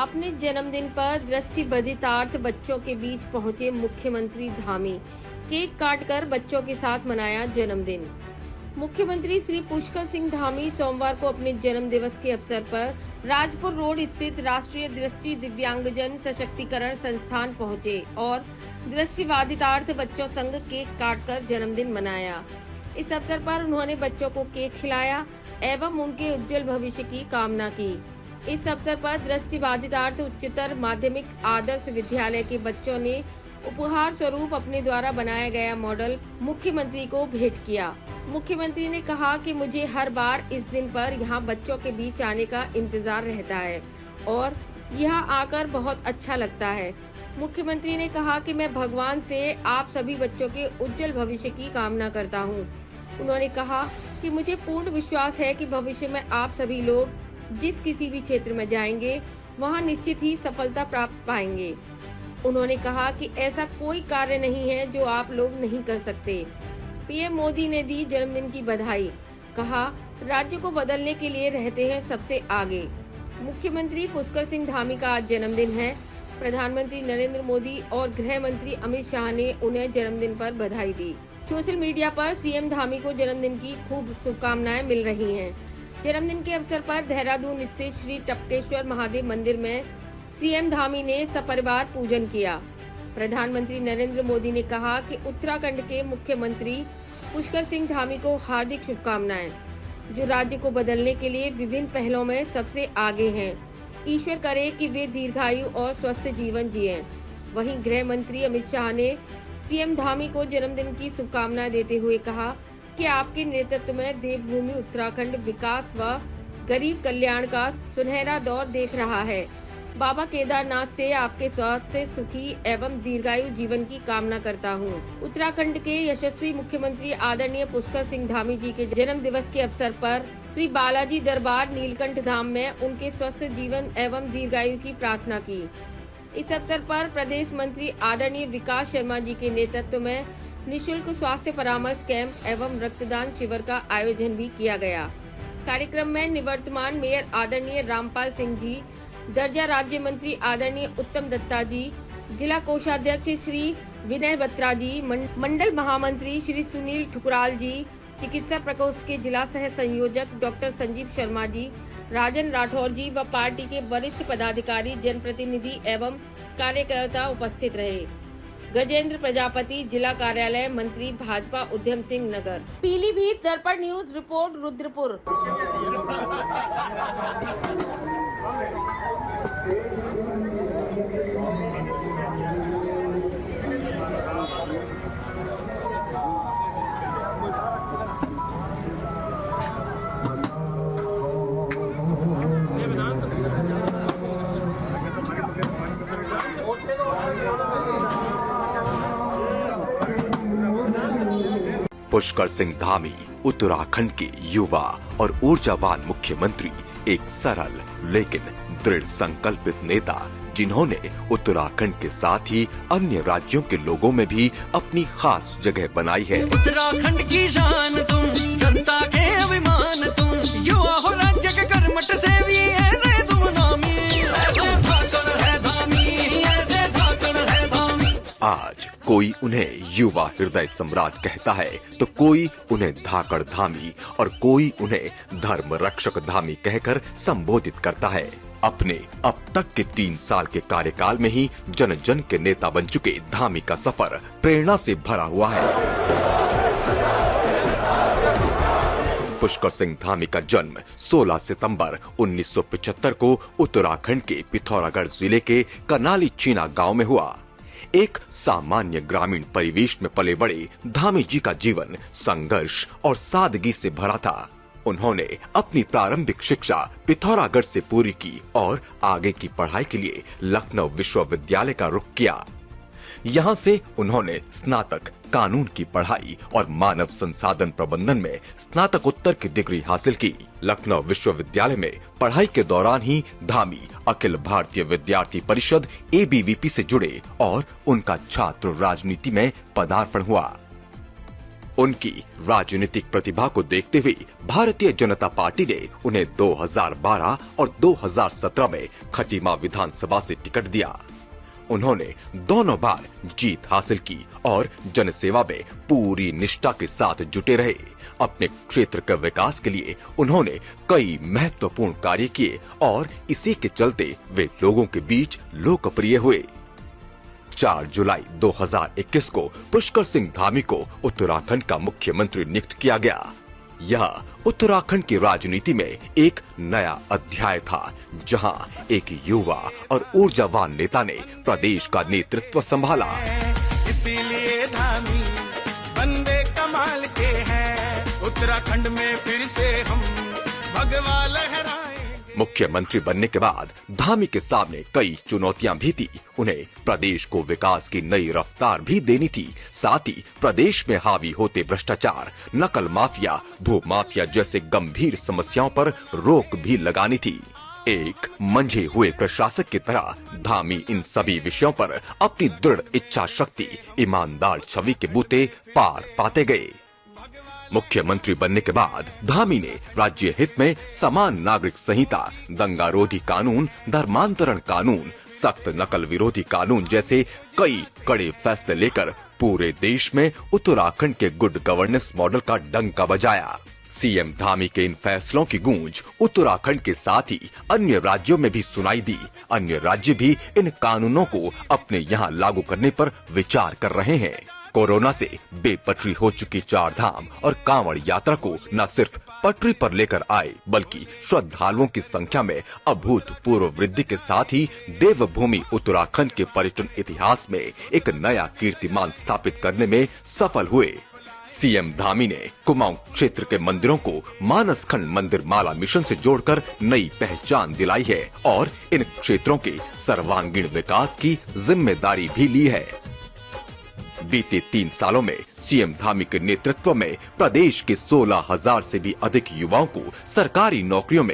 अपने जन्मदिन पर दृष्टिबाधितार्थ बच्चों के बीच पहुंचे मुख्यमंत्री धामी। केक काटकर बच्चों के साथ मनाया जन्मदिन। मुख्यमंत्री श्री पुष्कर सिंह धामी सोमवार को अपने जन्म दिवस के अवसर पर राजपुर रोड स्थित राष्ट्रीय दृष्टि दिव्यांगजन सशक्तिकरण संस्थान पहुंचे और दृष्टिबाधितार्थ बच्चों संग केक काटकर जन्मदिन मनाया। इस अवसर पर उन्होंने बच्चों को केक खिलाया एवं उनके उज्जवल भविष्य की कामना की। इस अवसर पर दृष्टिबाधितार्थ उच्चतर माध्यमिक आदर्श विद्यालय के बच्चों ने उपहार स्वरूप अपने द्वारा बनाया गया मॉडल मुख्यमंत्री को भेंट किया। मुख्यमंत्री ने कहा कि मुझे हर बार इस दिन पर यहाँ बच्चों के बीच आने का इंतजार रहता है और यहाँ आकर बहुत अच्छा लगता है। मुख्यमंत्री ने कहा कि मैं भगवान से आप सभी बच्चों के उज्जवल भविष्य की कामना करता हूँ। उन्होंने कहा कि मुझे पूर्ण विश्वास है कि भविष्य में आप सभी लोग जिस किसी भी क्षेत्र में जाएंगे वहाँ निश्चित ही सफलता प्राप्त पाएंगे। उन्होंने कहा कि ऐसा कोई कार्य नहीं है जो आप लोग नहीं कर सकते। पीएम मोदी ने दी जन्मदिन की बधाई, कहा राज्य को बदलने के लिए रहते हैं सबसे आगे। मुख्यमंत्री पुष्कर सिंह धामी का आज जन्मदिन है। प्रधानमंत्री नरेंद्र मोदी और गृह मंत्री अमित शाह ने उन्हें जन्मदिन पर बधाई दी। सोशल मीडिया पर सीएम धामी को जन्मदिन की खूब शुभकामनाएं मिल रही हैं। जन्मदिन के अवसर पर देहरादून स्थित श्री टपकेश्वर महादेव मंदिर में सीएम धामी ने सपरिवार पूजन किया। प्रधानमंत्री नरेंद्र मोदी ने कहा कि उत्तराखंड के मुख्यमंत्री पुष्कर सिंह धामी को हार्दिक शुभकामनाएं, जो राज्य को बदलने के लिए विभिन्न पहलों में सबसे आगे हैं। ईश्वर करे कि वे दीर्घायु और स्वस्थ जीवन जिएं। वहीं गृह मंत्री अमित शाह ने सीएम धामी को जन्मदिन की शुभकामनाएं देते हुए कहा कि आपके नेतृत्व में देवभूमि उत्तराखंड विकास व गरीब कल्याण का सुनहरा दौर देख रहा है। बाबा केदारनाथ से आपके स्वास्थ्य, सुखी एवं दीर्घायु जीवन की कामना करता हूँ। उत्तराखंड के यशस्वी मुख्यमंत्री आदरणीय पुष्कर सिंह धामी जी के जन्म दिवस के अवसर पर श्री बालाजी दरबार नीलकंठ धाम में उनके स्वस्थ जीवन एवं दीर्घायु की प्रार्थना की। इस अवसर पर प्रदेश मंत्री आदरणीय विकास शर्मा जी के नेतृत्व में निःशुल्क स्वास्थ्य परामर्श कैंप एवं रक्तदान शिविर का आयोजन भी किया गया। कार्यक्रम में निवर्तमान मेयर आदरणीय रामपाल सिंह जी, दर्जा राज्य मंत्री आदरणीय उत्तम दत्ता जी, जिला कोषाध्यक्ष श्री विनय बत्रा जी, मंडल महामंत्री श्री सुनील ठुकराल जी, चिकित्सा प्रकोष्ठ के जिला सह संयोजक डॉक्टर संजीव शर्मा जी, राजन राठौर जी व पार्टी के वरिष्ठ पदाधिकारी, जनप्रतिनिधि एवं कार्यकर्ता उपस्थित रहे। गजेंद्र प्रजापति, जिला कार्यालय मंत्री भाजपा, उद्यम सिंह नगर। पीलीभीत दर्पण न्यूज रिपोर्ट, रुद्रपुर। पुष्कर सिंह धामी उत्तराखंड के युवा और ऊर्जावान मुख्यमंत्री, एक सरल लेकिन दृढ़ संकल्पित नेता, जिन्होंने उत्तराखंड के साथ ही अन्य राज्यों के लोगों में भी अपनी खास जगह बनाई है। उत्तराखंड की शान तुम, जनता के अभिमान तुम, युवा हो राज्य के कर्मठ सेवी है रे तुम नामी। ऐसे धाकड़ है धामी, ऐसे धाकड़ है धामी। आज कोई उन्हें युवा हृदय सम्राट कहता है तो कोई उन्हें धाकड़ धामी और कोई उन्हें धर्म रक्षक धामी कहकर संबोधित करता है। अपने अब तक के 3 साल के कार्यकाल में ही जन जन के नेता बन चुके धामी का सफर प्रेरणा से भरा हुआ है। पुष्कर सिंह धामी का जन्म 16 सितंबर 1975 को उत्तराखंड के पिथौरागढ़ जिले के कनाली चीना गांव में हुआ। एक सामान्य ग्रामीण परिवेश में पले बड़े धामी जी का जीवन संघर्ष और सादगी से भरा था। उन्होंने अपनी प्रारंभिक शिक्षा पिथौरागढ़ से पूरी की और आगे की पढ़ाई के लिए लखनऊ विश्वविद्यालय का रुख किया। यहाँ से उन्होंने स्नातक कानून की पढ़ाई और मानव संसाधन प्रबंधन में स्नातकोत्तर की डिग्री हासिल की। लखनऊ विश्वविद्यालय में पढ़ाई के दौरान ही धामी अखिल भारतीय विद्यार्थी परिषद ABVP से जुड़े और उनका छात्र राजनीति में पदार्पण हुआ। उनकी राजनीतिक प्रतिभा को देखते हुए भारतीय जनता पार्टी ने उन्हें 2012 और 2017 में खटीमा विधानसभा से टिकट दिया। उन्होंने दोनों बार जीत हासिल की और जनसेवा में पूरी निष्ठा के साथ जुटे रहे। अपने क्षेत्र के विकास के लिए उन्होंने कई महत्वपूर्ण कार्य किए और इसी के चलते वे लोगों के बीच लोकप्रिय हुए। 4 जुलाई 2021 को पुष्कर सिंह धामी को उत्तराखंड का मुख्यमंत्री नियुक्त किया गया। यह उत्तराखंड की राजनीति में एक नया अध्याय था, जहां एक युवा और ऊर्जावान नेता ने प्रदेश का नेतृत्व संभाला। इसीलिए धामी बंदे कमाल के हैं, उत्तराखंड में फिर से हम भगवा लहराएंगे। मुख्यमंत्री बनने के बाद धामी के सामने कई चुनौतियां भी थी। उन्हें प्रदेश को विकास की नई रफ्तार भी देनी थी। साथ ही प्रदेश में हावी होते भ्रष्टाचार, नकल माफिया, भू माफिया जैसे गंभीर समस्याओं पर रोक भी लगानी थी। एक मंझे हुए प्रशासक की तरह धामी इन सभी विषयों पर अपनी दृढ़ इच्छा शक्ति, ईमानदार छवि के बूते पार पाते गए। मुख्यमंत्री बनने के बाद धामी ने राज्य हित में समान नागरिक संहिता, दंगारोधी कानून, धर्मांतरण कानून, सख्त नकल विरोधी कानून जैसे कई कड़े फैसले लेकर पूरे देश में उत्तराखंड के गुड गवर्नेंस मॉडल का डंका बजाया। सीएम धामी के इन फैसलों की गूंज उत्तराखंड के साथ ही अन्य राज्यों में भी सुनाई दी। अन्य राज्य भी इन कानूनों को अपने यहाँ लागू करने पर विचार कर रहे हैं। कोरोना से बेपटरी हो चुकी 4 धाम और कांवड़ यात्रा को न सिर्फ पटरी पर लेकर आए, बल्कि श्रद्धालुओं की संख्या में अभूतपूर्व वृद्धि के साथ ही देवभूमि उत्तराखंड के पर्यटन इतिहास में एक नया कीर्तिमान स्थापित करने में सफल हुए। सीएम धामी ने कुमाऊं क्षेत्र के मंदिरों को मानसखंड मंदिर माला मिशन से जोड़कर नई पहचान दिलाई है और इन क्षेत्रों के सर्वांगीण विकास की जिम्मेदारी भी ली है। बीते 3 सालों में सीएम धामी के नेतृत्व में प्रदेश के 16,000 से भी अधिक युवाओं को सरकारी नौकरियों में